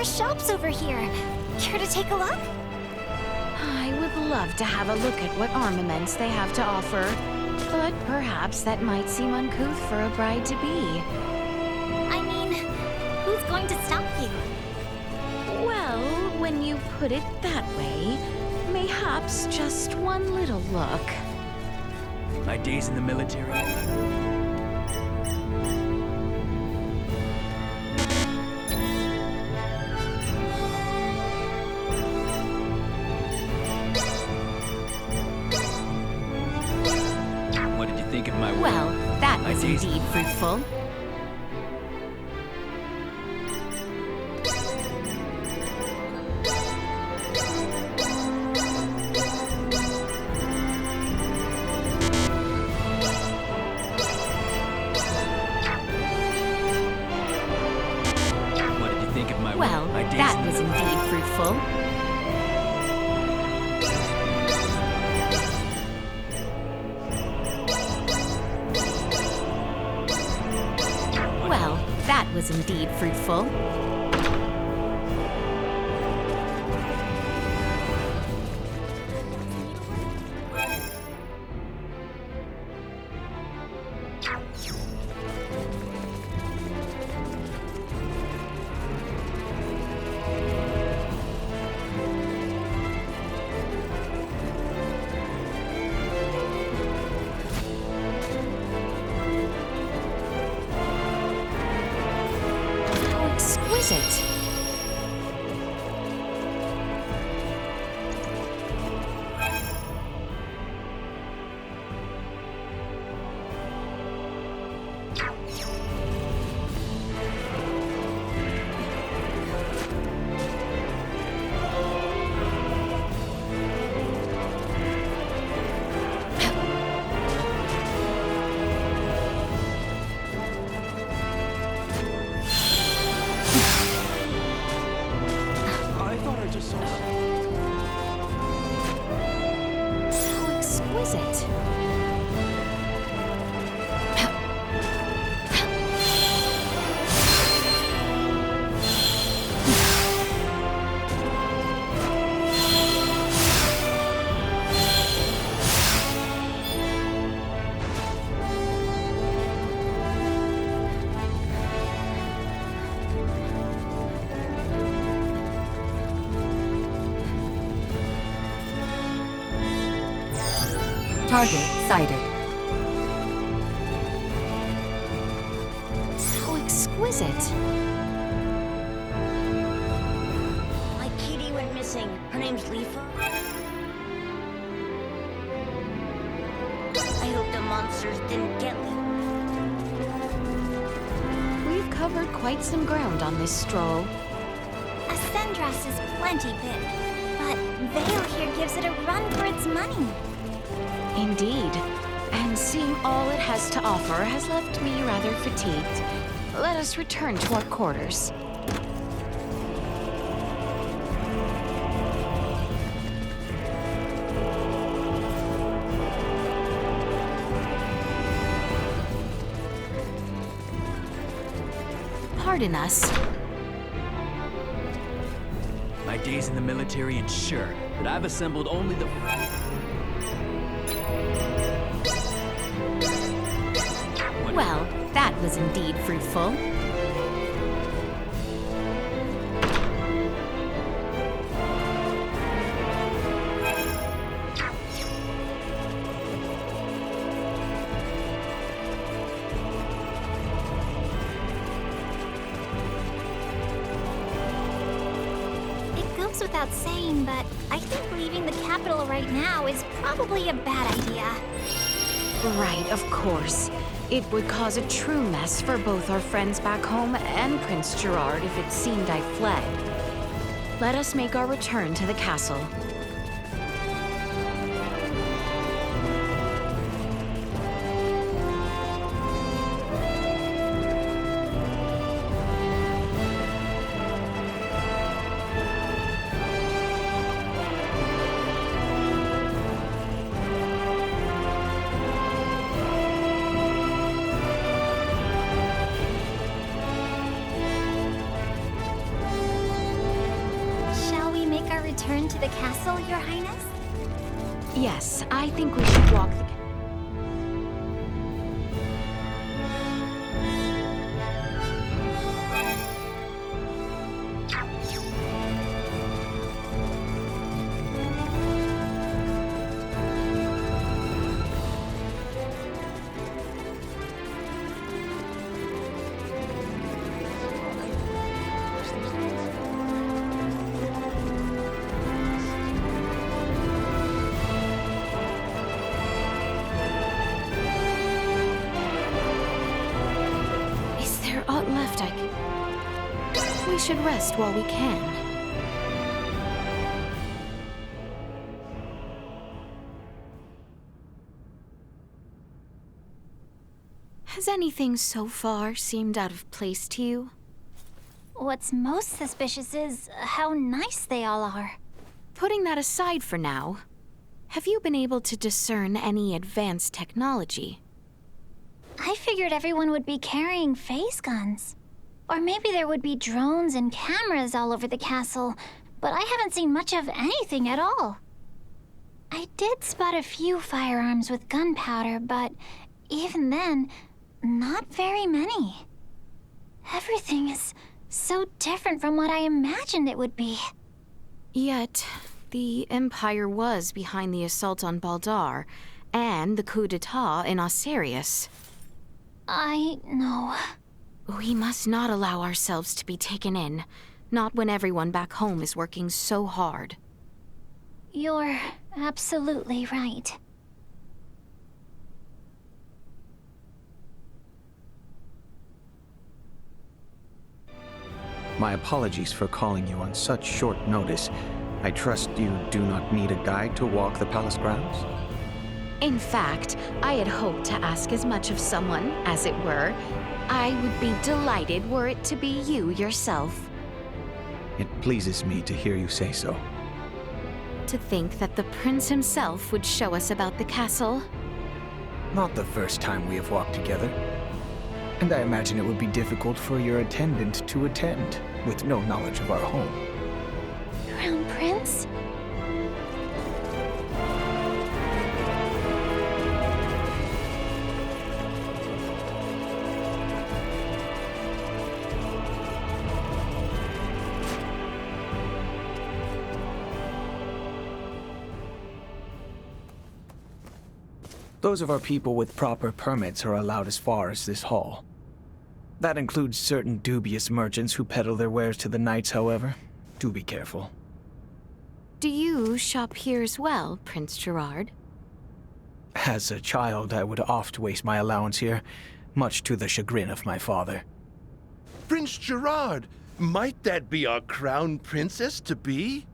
are shops over here. Care to take a look? I would love to have a look at what armaments they have to offer, but perhaps that might seem uncouth for a bride-to-be. I mean, who's going to stop you? Well, when you put it that way, mayhaps just one little look. My days in the military. What did you think of my work? Well, that My was days- indeed fruitful. What did you think of my Well, my days that in the was military? indeed fruitful. Well, that was indeed fruitful. How exquisite! I thought I just saw. How exquisite! Target sighted. How exquisite! My kitty went missing. Her name's Leafa. I hope the monsters didn't get Leafa. We've covered quite some ground on this stroll. Ascendras is plenty big, but Vale here gives it a run for its money. Indeed. And seeing all it has to offer has left me rather fatigued. Let us return to our quarters. Pardon us. My days in the military ensure that I've assembled only the. Well, that was indeed fruitful. It goes without saying, but I think leaving the capital right now is probably a bad idea. Right, of course. It would cause a true mess for both our friends back home and Prince Gerard if it seemed I fled. Let us make our return to the castle. return to the castle, Your Highness? Yes, I think we should walk the... Aught left we should rest while we can. Has anything so far seemed out of place to you? What's most suspicious is how nice they all are. Putting that aside for now, have you been able to discern any advanced technology? I figured everyone would be carrying phase guns. Or maybe there would be drones and cameras all over the castle, but I haven't seen much of anything at all. I did spot a few firearms with gunpowder, but even then, not very many. Everything is so different from what I imagined it would be. Yet, the Empire was behind the assault on Baldar and the coup d'etat in Osirius. I know. We must not allow ourselves to be taken in, not when everyone back home is working so hard. You're absolutely right. My apologies for calling you on such short notice. I trust you do not need a guide to walk the palace grounds? In fact, I had hoped to ask as much of someone, as it were. I would be delighted were it to be you yourself. It pleases me to hear you say so. To think that the prince himself would show us about the castle. Not the first time we have walked together. And I imagine it would be difficult for your attendant to attend, with no knowledge of our home. Crown Prince? Those of our people with proper permits are allowed as far as this hall. That includes certain dubious merchants who peddle their wares to the knights, however. Do be careful. Do you shop here as well, Prince Gerard? As a child, I would oft waste my allowance here, much to the chagrin of my father. Prince Gerard, might that be our crown princess-to-be?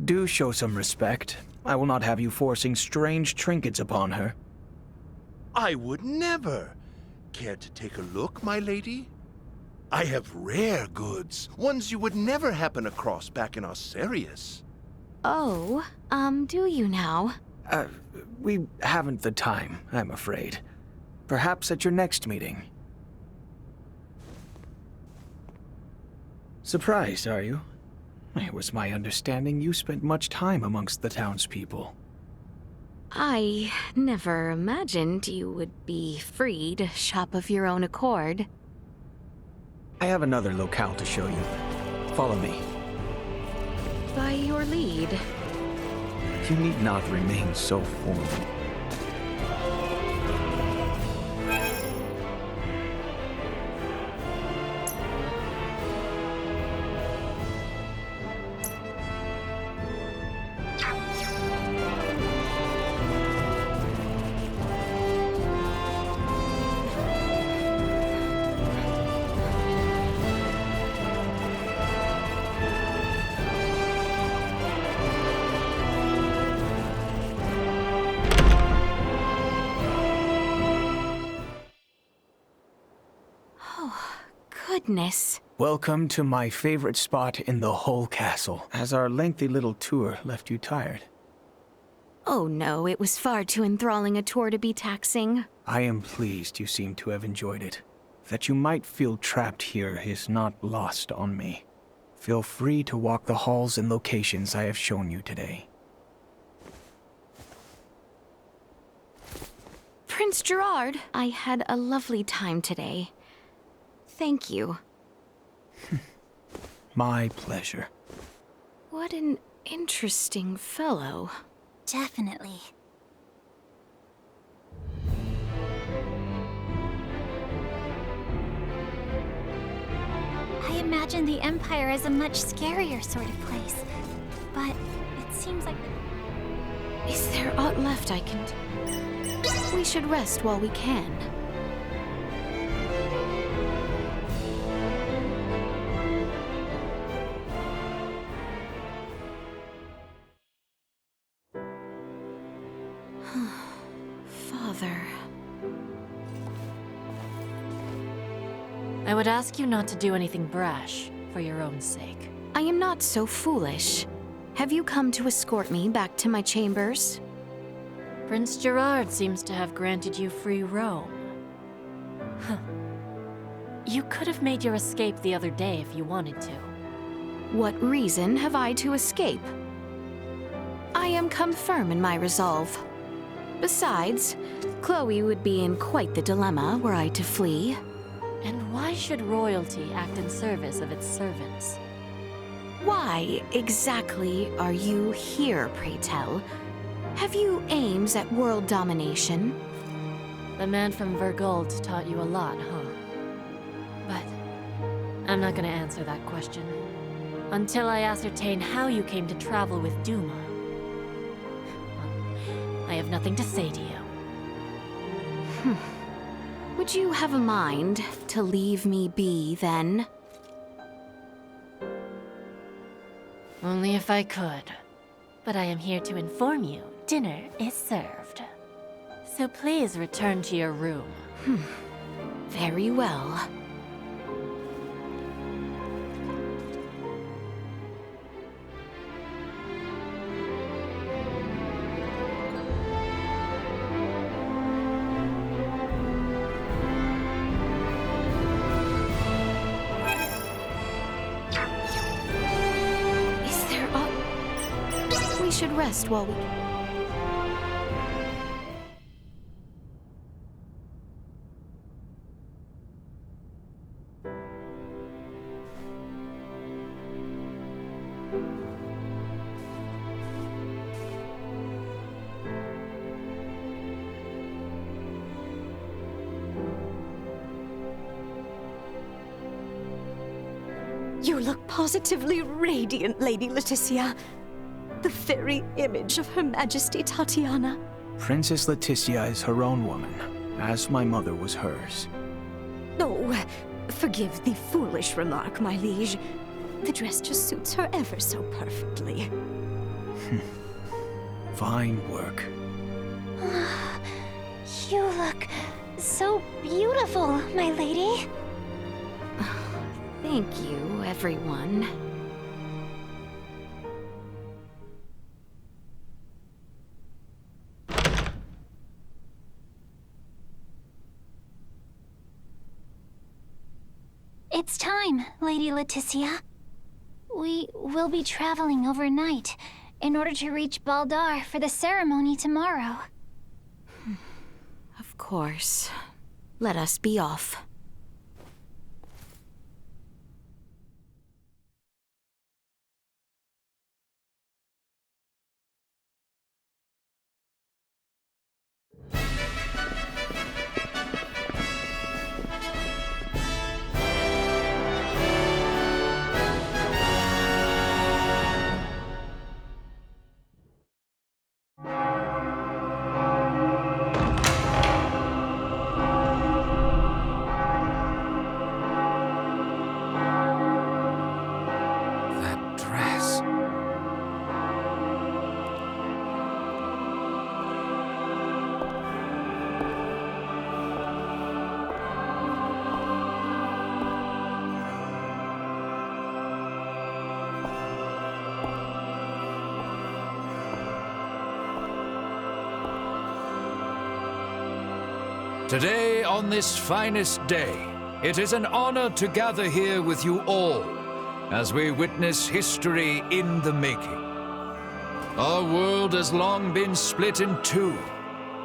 Do show some respect. I will not have you forcing strange trinkets upon her. I would never. Care to take a look, my lady? I have rare goods, ones you would never happen across back in Osirius. Oh, do you now? We haven't the time, I'm afraid. Perhaps at your next meeting. Surprised, are you? It was my understanding you spent much time amongst the townspeople. I never imagined you would be free to shop of your own accord. I have another locale to show you. Follow me. By your lead. You need not remain so formal. Goodness. Welcome to my favorite spot in the whole castle. Has our lengthy little tour left you tired? Oh no, it was far too enthralling a tour to be taxing. I am pleased you seem to have enjoyed it. That you might feel trapped here is not lost on me. Feel free to walk the halls and locations I have shown you today. Prince Gerard, I had a lovely time today. Thank you. My pleasure. What an interesting fellow. Definitely. I imagine the Empire as a much scarier sort of place. But it seems like... Is there aught left I can do? We should rest while we can. Father. I would ask you not to do anything brash, for your own sake. I am not so foolish. Have you come to escort me back to my chambers? Prince Gerard seems to have granted you free roam. Huh. You could have made your escape the other day if you wanted to. What reason have I to escape? I am come firm in my resolve. Besides, Chloe would be in quite the dilemma were I to flee. And why should royalty act in service of its servants? Why exactly are you here, pray tell? Have you aims at world domination? The man from Vergold taught you a lot, huh? But I'm not gonna answer that question until I ascertain how you came to travel with Duma. I have nothing to say to you. Would you have a mind to leave me be, then? Only if I could. But I am here to inform you, dinner is served. So please return to your room. Very well. We should rest while we... You look positively radiant, Lady Leticia. The very image of Her Majesty Tatiana. Princess Leticia is her own woman, as my mother was hers. Oh, forgive the foolish remark, my liege. The dress just suits her ever so perfectly. Fine work. You look so beautiful, my lady. Thank you, everyone. It's time, Lady Leticia. We will be traveling overnight in order to reach Baldar for the ceremony tomorrow. Of course. Let us be off. Today, on this finest day, it is an honor to gather here with you all, as we witness history in the making. Our world has long been split in two,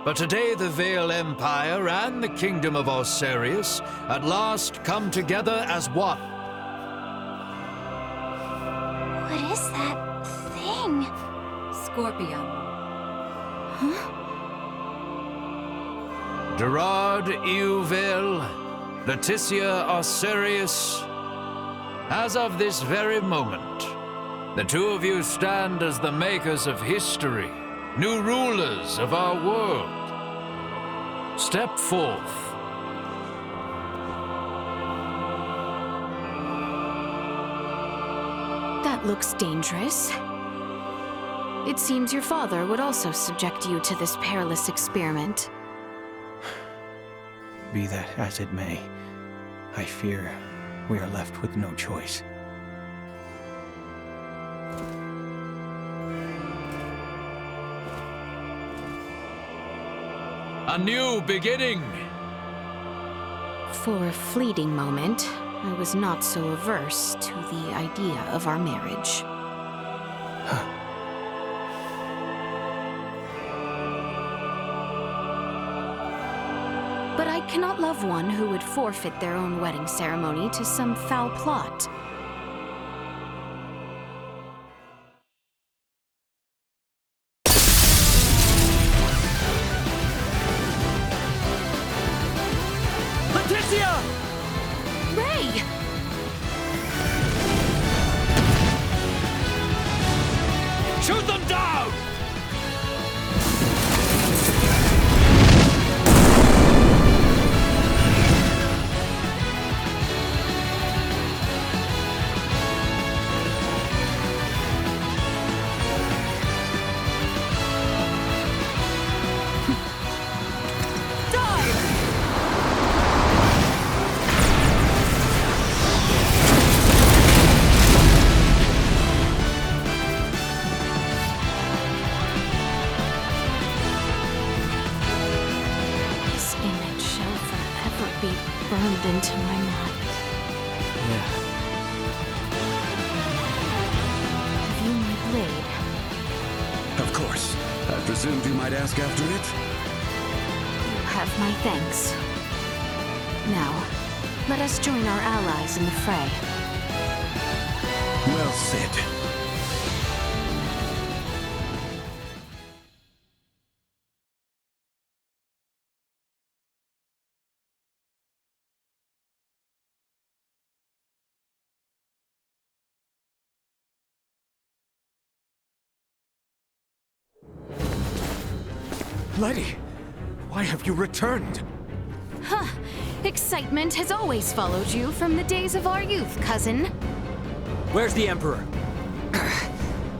but today the Vale Empire and the Kingdom of Osarius at last come together as one. What is that thing? Scorpion. Gerard Euvale, Leticia Osarius, as of this very moment, the two of you stand as the makers of history, new rulers of our world. Step forth. That looks dangerous. It seems your father would also subject you to this perilous experiment. Be that as it may, I fear we are left with no choice. A new beginning. For a fleeting moment, I was not so averse to the idea of our marriage. But I cannot love one who would forfeit their own wedding ceremony to some foul plot. Leticia! Ray! Shoot them down! Burned into my mind. Yeah. Have you my blade? Of course. I presumed you might ask after it? You have my thanks. Now, let us join our allies in the fray. Well said. Letty, why have you returned? Huh. Excitement has always followed you from the days of our youth, cousin. Where's the Emperor?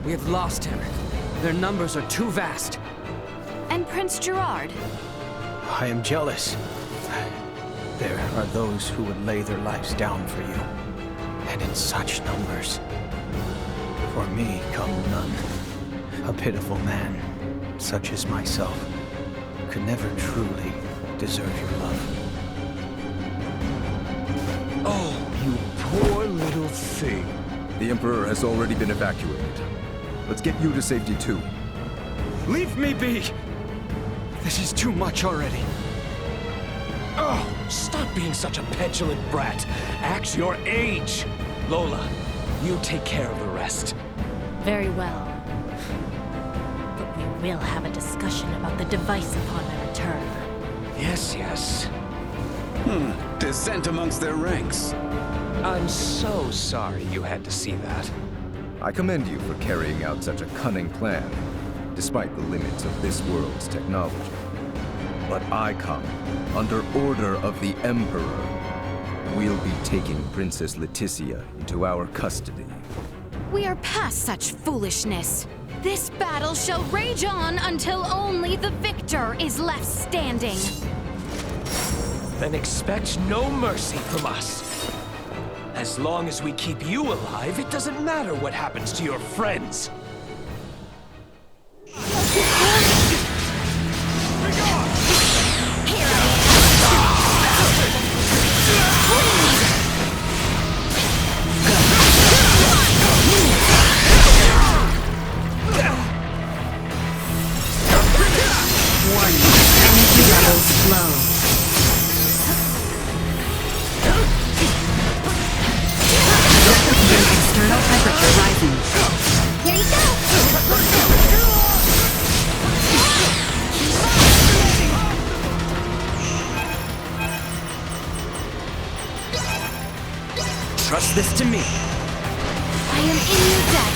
We have lost him. Their numbers are too vast. And Prince Gerard. I am jealous. There are those who would lay their lives down for you, and in such numbers. For me come none. A pitiful man, such as myself, could never truly deserve your love. Oh, you poor little thing. The Emperor has already been evacuated. Let's get you to safety too. Leave me be! This is too much already. Oh, stop being such a petulant brat. Act your age. Lola, you take care of the rest. Very well. But we will have a discussion about the device upon my return. Yes, yes. Dissent amongst their ranks. I'm so sorry you had to see that. I commend you for carrying out such a cunning plan, despite the limits of this world's technology. But I come under order of the Emperor. We'll be taking Princess Leticia into our custody. We are past such foolishness. This battle shall rage on until only the victor is left standing. Then expect no mercy from us. As long as we keep you alive, it doesn't matter what happens to your friends. Explosion! Here you go! Trust this to me. I am in your debt.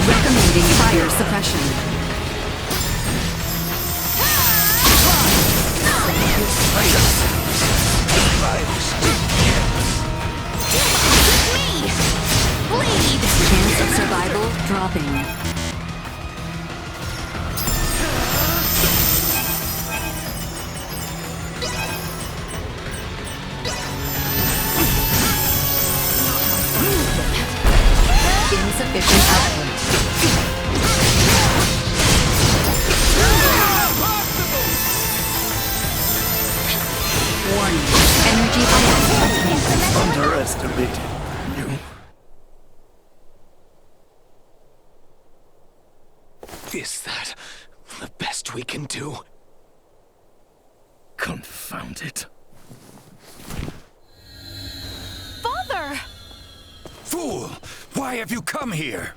Recommending fire suppression. Bleed! Chance of survival dropping. Insufficient output. Warning. Energy balance. Underestimated you. Is that the best we can do? Confound it. Father! Fool! Why have you come here?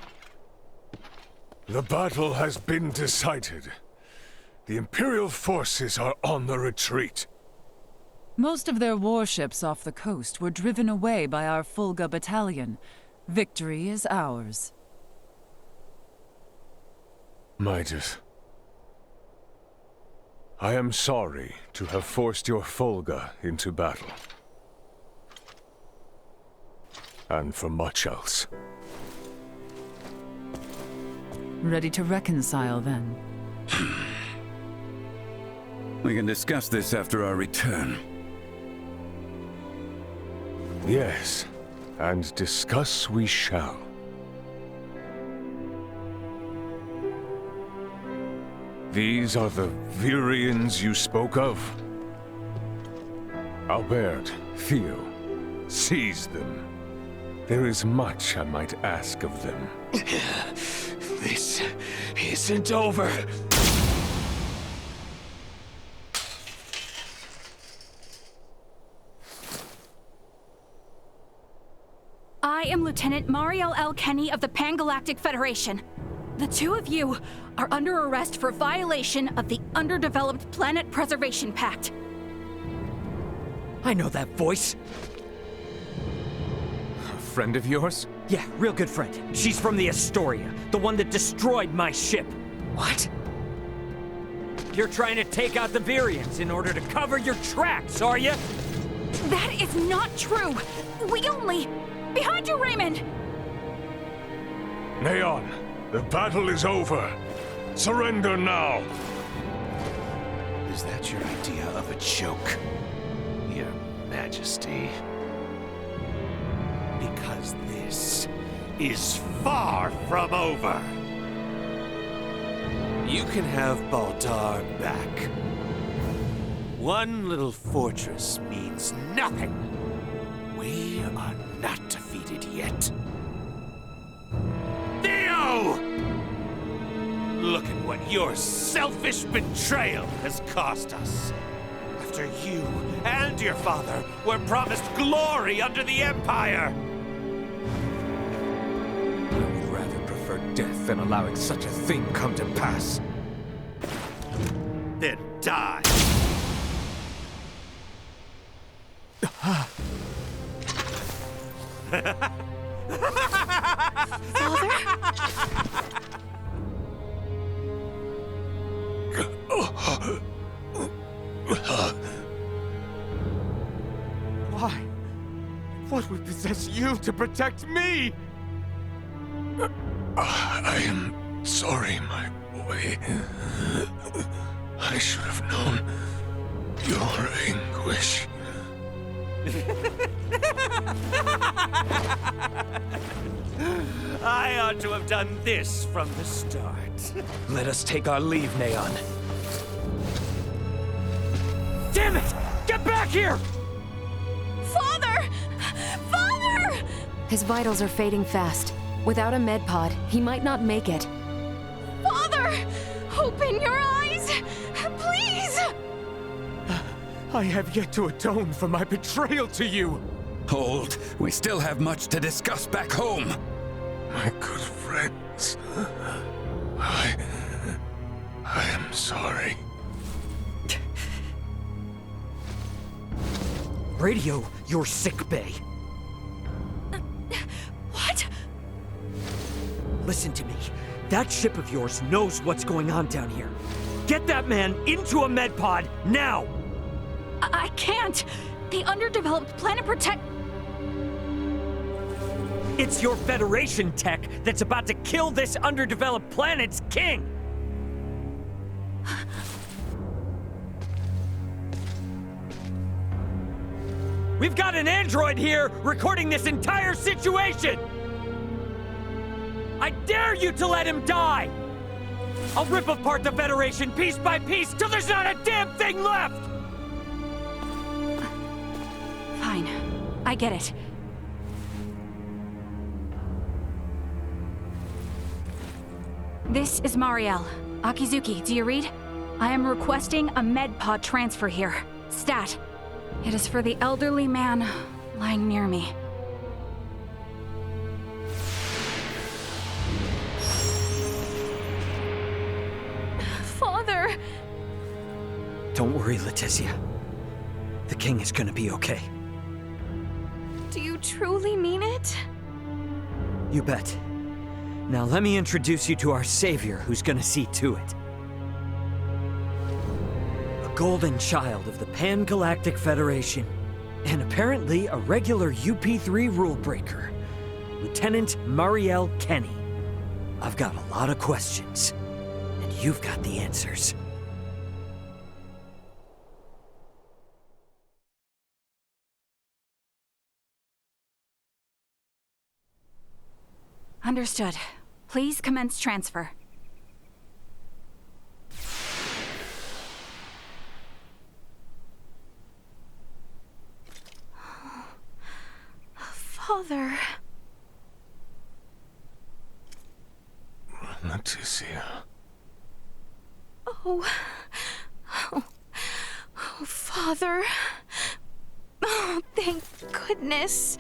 The battle has been decided. The Imperial forces are on the retreat. Most of their warships off the coast were driven away by our Fulga battalion. Victory is ours. Midas, I am sorry to have forced your Fulga into battle. And for much else. Ready to reconcile, then? We can discuss this after our return. Yes, and discuss we shall. These are the Virians you spoke of? Albert, Theo, seize them. There is much I might ask of them. This isn't over. I am Lieutenant Mariel L. Kenny of the Pan-Galactic Federation. The two of you are under arrest for violation of the Underdeveloped Planet Preservation Pact. I know that voice. A friend of yours? Yeah, real good friend. She's from the Astoria, the one that destroyed my ship. What? You're trying to take out the Virians in order to cover your tracks, are you? That is not true. We only... Behind you, Raymond! Neon, the battle is over. Surrender now. Is that your idea of a joke, Your Majesty? Because this is far from over. You can have Baldar back. One little fortress means nothing. We are not defeated yet. Theo! Look at what your selfish betrayal has cost us. After you and your father were promised glory under the Empire. I would rather prefer death than allowing such a thing come to pass. Then die. Why? What would possess you to protect me? I am sorry, my boy. I should have known your anguish. I ought to have done this from the start. Let us take our leave, Neon. Damn it! Get back here! Father! Father! His vitals are fading fast. Without a med pod, he might not make it. Father! Open your eyes! Please! I have yet to atone for my betrayal to you. Hold. We still have much to discuss back home. My good friends, I am sorry. Radio your sick bay. What? Listen to me. That ship of yours knows what's going on down here. Get that man into a med pod now! I can't. The underdeveloped planet protect... It's your Federation tech that's about to kill this underdeveloped planet's king! We've got an android here recording this entire situation! I dare you to let him die! I'll rip apart the Federation piece by piece till there's not a damn thing left! Fine. I get it. This is Mariel. Akizuki, do you read? I am requesting a med pod transfer here. Stat. It is for the elderly man lying near me. Father! Don't worry, Leticia. The king is gonna be okay. Do you truly mean it? You bet. Now let me introduce you to our savior who's gonna see to it. A golden child of the Pan-Galactic Federation, and apparently a regular UP3 rule breaker, Lieutenant Mariel Kenny. I've got a lot of questions, and you've got the answers. Understood. Please commence transfer. Father... Leticia. Oh, Father. Oh, thank goodness.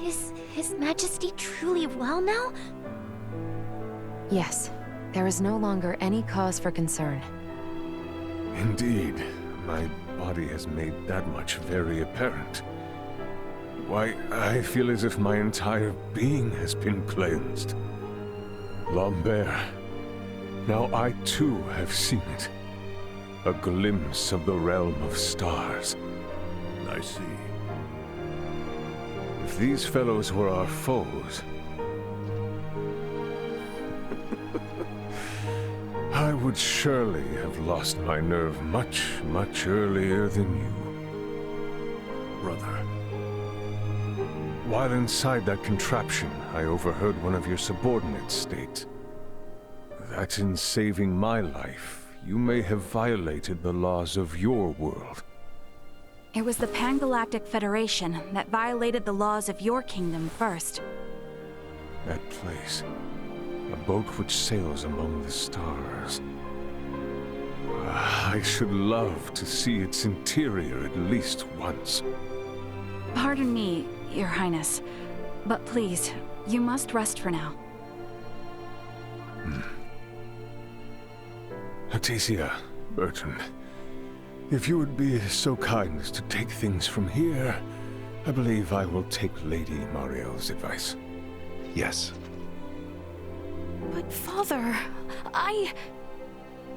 Is His Majesty truly well now? Yes. There is no longer any cause for concern. Indeed. My body has made that much very apparent. Why, I feel as if my entire being has been cleansed. Lambert. Now I too have seen it. A glimpse of the realm of stars. I see. If these fellows were our foes, I would surely have lost my nerve much, much earlier than you. Brother. While inside that contraption, I overheard one of your subordinates state that in saving my life, you may have violated the laws of your world. It was the Pan-Galactic Federation that violated the laws of your kingdom first. That place. A boat which sails among the stars. I should love to see its interior at least once. Pardon me, Your Highness, but please, you must rest for now. Leticia, Bertrand, if you would be so kind as to take things from here, I believe I will take Lady Mariel's advice. Yes. But Father,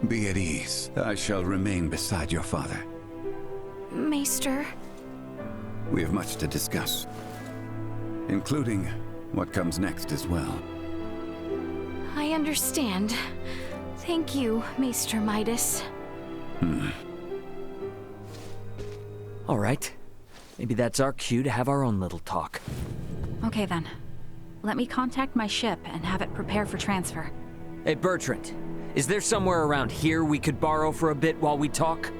Be at ease. I shall remain beside your father. Maester... We have much to discuss, including what comes next as well. I understand. Thank you, Maester Midas. All right. Maybe that's our cue to have our own little talk. Okay then. Let me contact my ship and have it prepare for transfer. Hey, Bertrand. Is there somewhere around here we could borrow for a bit while we talk?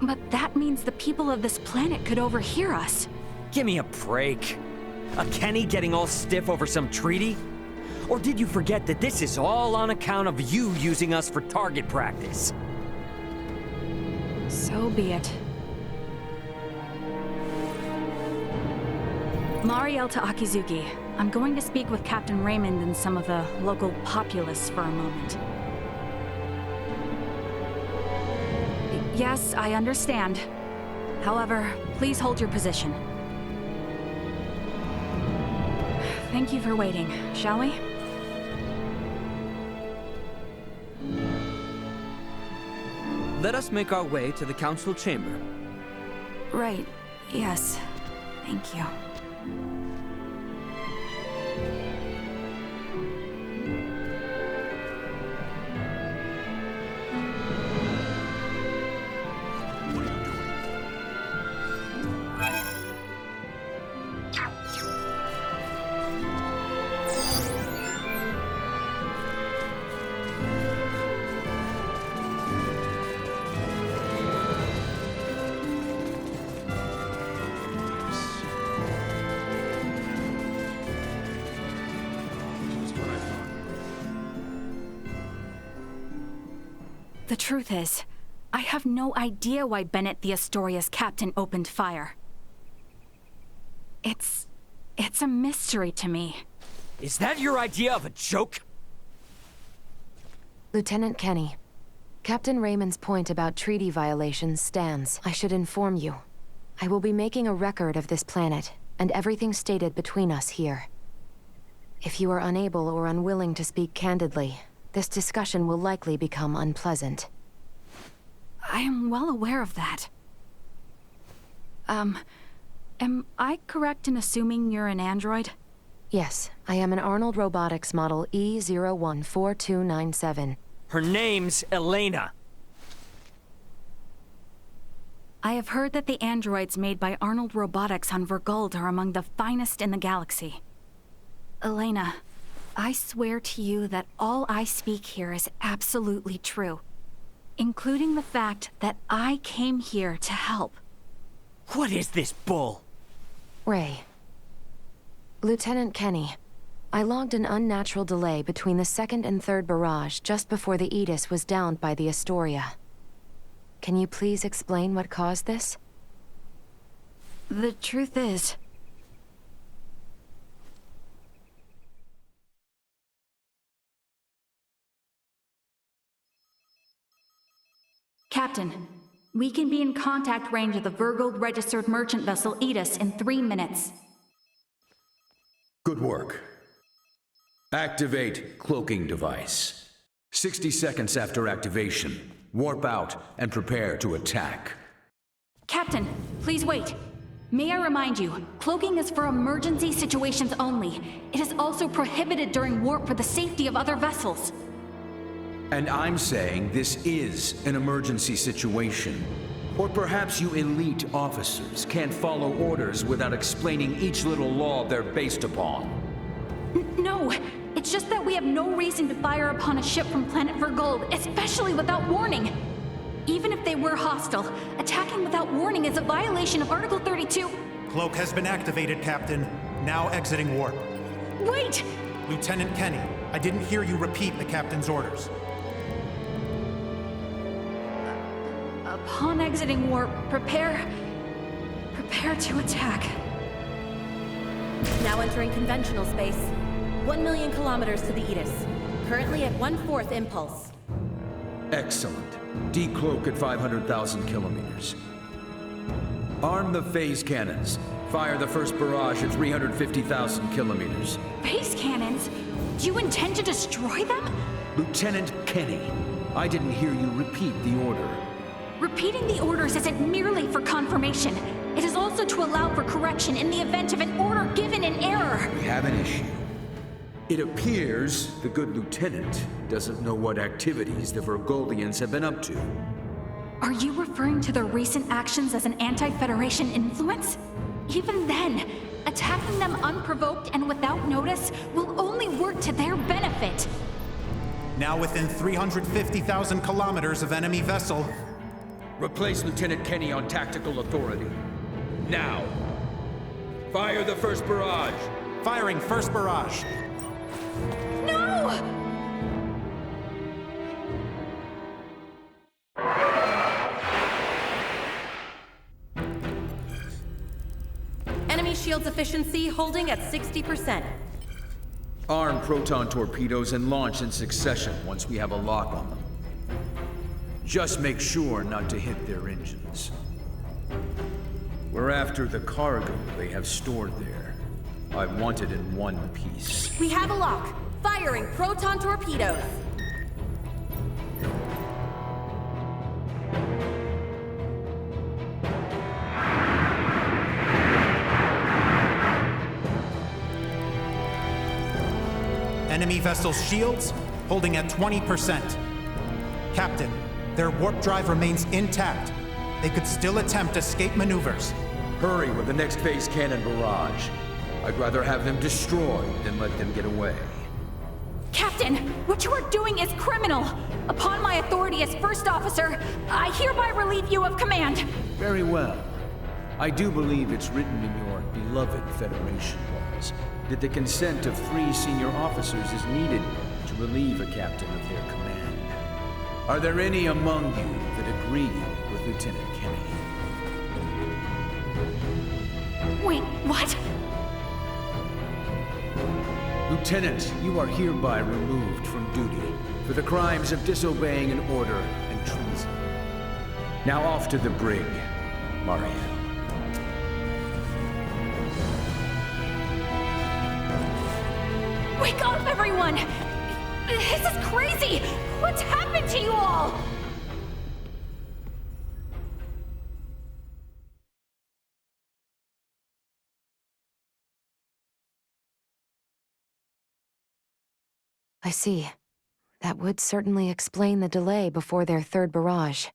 But that means the people of this planet could overhear us. Give me a break. A Kenny getting all stiff over some treaty? Or did you forget that this is all on account of you using us for target practice? So be it. Mariel to Akizuki. I'm going to speak with Captain Raymond and some of the local populace for a moment. Yes, I understand. However, please hold your position. Thank you for waiting, shall we? Let us make our way to the council chamber. Right, yes. Thank you. The truth is, I have no idea why Bennett the Astoria's captain opened fire. It's a mystery to me. Is that your idea of a joke? Lieutenant Kenny, Captain Raymond's point about treaty violations stands. I should inform you. I will be making a record of this planet, and everything stated between us here. If you are unable or unwilling to speak candidly, this discussion will likely become unpleasant. I am well aware of that. Am I correct in assuming you're an android? Yes, I am an Arnold Robotics model E014297. Her name's Elena. I have heard that the androids made by Arnold Robotics on Verguld are among the finest in the galaxy. Elena, I swear to you that all I speak here is absolutely true, including the fact that I came here to help. What is this bull? Ray. Lieutenant Kenny, I logged an unnatural delay between the second and third barrage just before the Aegis was downed by the Astoria. Can you please explain what caused this? The truth is, Captain, we can be in contact range of the Verguld registered merchant vessel Aegis in 3 minutes. Good work. Activate cloaking device. 60 seconds after activation, warp out and prepare to attack. Captain, please wait. May I remind you, cloaking is for emergency situations only. It is also prohibited during warp for the safety of other vessels. And I'm saying this is an emergency situation. Or perhaps you elite officers can't follow orders without explaining each little law they're based upon. No, it's just that we have no reason to fire upon a ship from planet Verguld, especially without warning. Even if they were hostile, attacking without warning is a violation of Article 32. Cloak has been activated, Captain. Now exiting warp. Wait! Lieutenant Kenny, I didn't hear you repeat the Captain's orders. Upon exiting warp, prepare to attack. Now entering conventional space. 1 million kilometers to the Aegis. Currently at 1/4 impulse. Excellent. Decloak at 500,000 kilometers. Arm the phase cannons. Fire the first barrage at 350,000 kilometers. Phase cannons? Do you intend to destroy them? Lieutenant Kenny, I didn't hear you repeat the order. Repeating the orders isn't merely for confirmation. It is also to allow for correction in the event of an order given in error. We have an issue. It appears the good lieutenant doesn't know what activities the Vergoldians have been up to. Are you referring to their recent actions as an anti-Federation influence? Even then, attacking them unprovoked and without notice will only work to their benefit. Now within 350,000 kilometers of enemy vessel. Replace Lieutenant Kenny on tactical authority. Now! Fire the first barrage! Firing first barrage. No! Enemy shields efficiency holding at 60%. Arm proton torpedoes and launch in succession once we have a lock on them. Just make sure not to hit their engines. We're after the cargo they have stored there. I want it in one piece. We have a lock. Firing proton torpedoes. Enemy vessel's shields holding at 20%. Captain, their warp drive remains intact. They could still attempt escape maneuvers. Hurry with the next phase cannon barrage. I'd rather have them destroyed than let them get away. Captain, what you are doing is criminal. Upon my authority as first officer, I hereby relieve you of command. Very well. I do believe it's written in your beloved Federation laws that the consent of 3 senior officers is needed to relieve a captain of their command. Are there any among you that agree with Lieutenant Kenny? Wait, what? Lieutenant, you are hereby removed from duty for the crimes of disobeying an order and treason. Now off to the brig, Mariel. Wake up, everyone! This is crazy! What's happened to you all? I see. That would certainly explain the delay before their third barrage.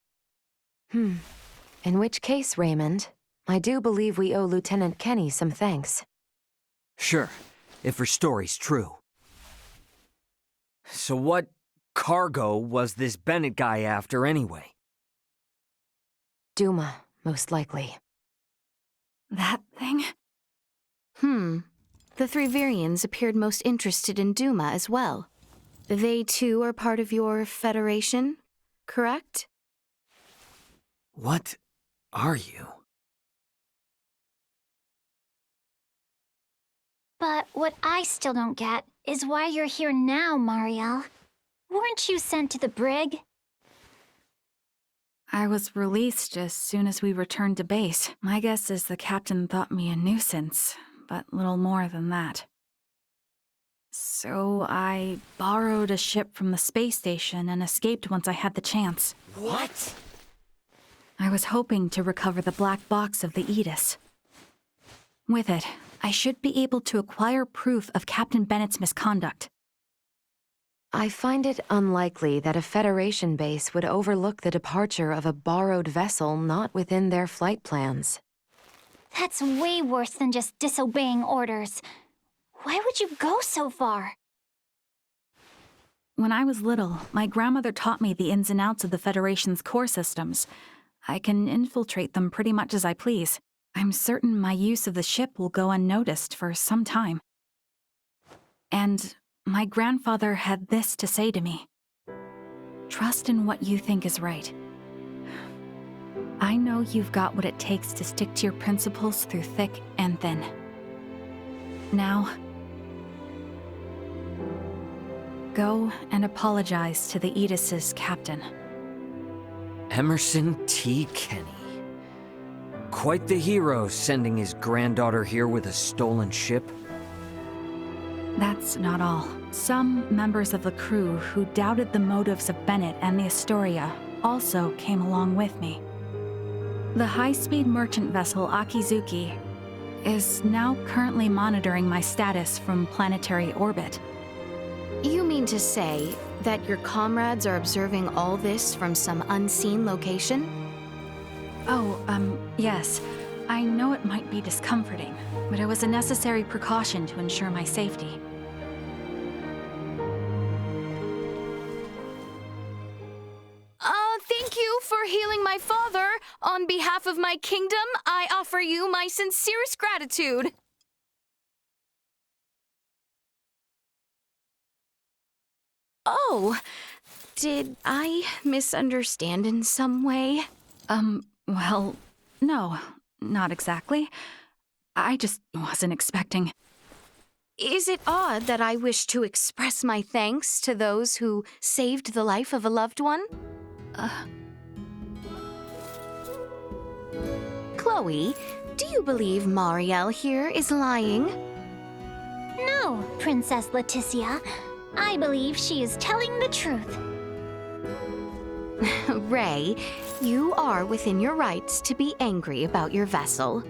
In which case, Raymond, I do believe we owe Lieutenant Kenny some thanks. Sure, if her story's true. So what cargo was this Bennett guy after anyway? Duma, most likely. That thing? The 3 Virians appeared most interested in Duma as well. They too are part of your Federation, correct? What are you? But what I still don't get is why you're here now, Mariel. Weren't you sent to the brig? I was released as soon as we returned to base. My guess is the captain thought me a nuisance, but little more than that. So I borrowed a ship from the space station and escaped once I had the chance. What? I was hoping to recover the black box of the Aegis. With it, I should be able to acquire proof of Captain Bennett's misconduct. I find it unlikely that a Federation base would overlook the departure of a borrowed vessel not within their flight plans. That's way worse than just disobeying orders. Why would you go so far? When I was little, my grandmother taught me the ins and outs of the Federation's core systems. I can infiltrate them pretty much as I please. I'm certain my use of the ship will go unnoticed for some time. And my grandfather had this to say to me. Trust in what you think is right. I know you've got what it takes to stick to your principles through thick and thin. Now, go and apologize to the Aegis's captain. Emerson T. Kenny. Quite the hero, sending his granddaughter here with a stolen ship. That's not all. Some members of the crew who doubted the motives of Bennett and the Astoria also came along with me. The high-speed merchant vessel Akizuki is now currently monitoring my status from planetary orbit. You mean to say that your comrades are observing all this from some unseen location? Oh, yes. I know it might be discomforting, but it was a necessary precaution to ensure my safety. Thank you for healing my my father, on behalf of my kingdom, I offer you my sincerest gratitude. Oh, did I misunderstand in some way? Well, no, not exactly. I just wasn't expecting. Is it odd that I wish to express my thanks to those who saved the life of a loved one? Chloe, do you believe Mariel here is lying? No, Princess Leticia. I believe she is telling the truth. Ray, you are within your rights to be angry about your vessel.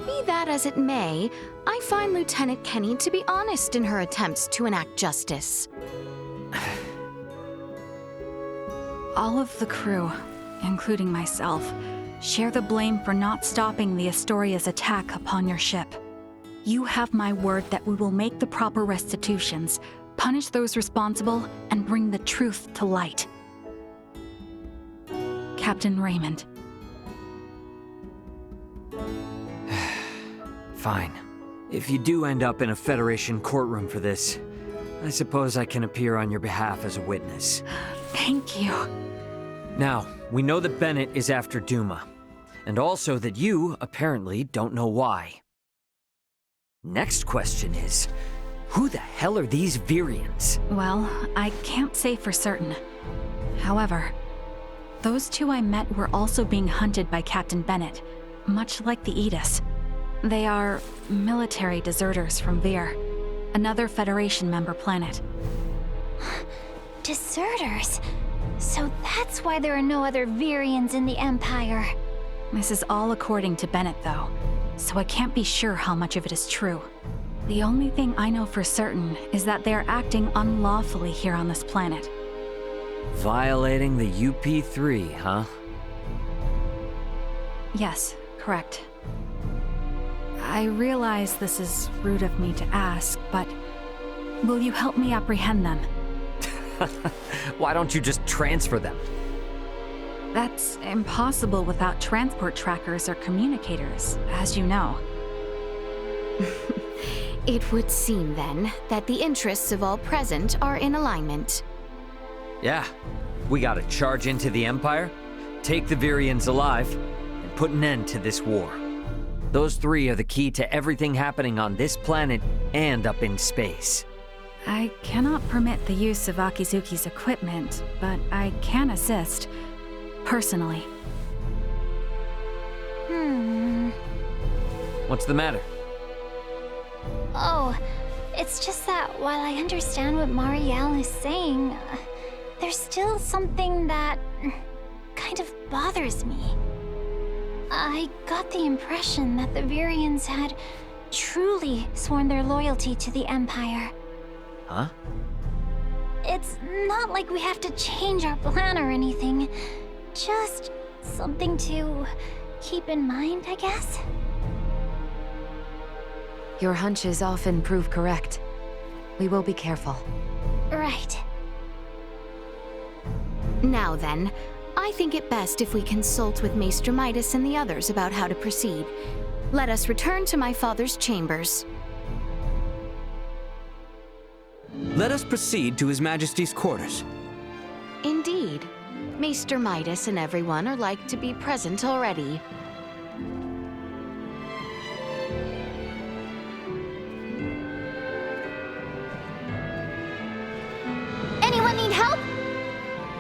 Be that as it may, I find Lieutenant Kenny to be honest in her attempts to enact justice. All of the crew, including myself, share the blame for not stopping the Astoria's attack upon your ship. You have my word that we will make the proper restitutions, punish those responsible, and bring the truth to light. Captain Raymond. Fine. If you do end up in a Federation courtroom for this, I suppose I can appear on your behalf as a witness. Thank you. Now, we know that Bennett is after Duma, and also that you, apparently, don't know why. Next question is, who the hell are these Virians? Well, I can't say for certain. However, those two I met were also being hunted by Captain Bennett, much like the Aegis. They are military deserters from Vir, another Federation member planet. Deserters? So that's why there are no other Virians in the Empire. This is all according to Bennett, though, so I can't be sure how much of it is true. The only thing I know for certain is that they are acting unlawfully here on this planet. Violating the UP3, huh? Yes, correct. I realize this is rude of me to ask, but will you help me apprehend them? Why don't you just transfer them? That's impossible without transport trackers or communicators, as you know. It would seem, then, that the interests of all present are in alignment. Yeah, we gotta charge into the Empire, take the Virians alive, and put an end to this war. Those three are the key to everything happening on this planet and up in space. I cannot permit the use of Akizuki's equipment, but I can assist, personally. What's the matter? Oh, it's just that while I understand what Mariel is saying, there's still something that kind of bothers me. I got the impression that the Virians had truly sworn their loyalty to the Empire. Huh? It's not like we have to change our plan or anything. Just something to keep in mind, I guess. Your hunches often prove correct. We will be careful. Right. Now then, I think it best if we consult with Maester Midas and the others about how to proceed. Let us return to my father's chambers. Let us proceed to His Majesty's quarters. Indeed. Maester Midas and everyone are like to be present already.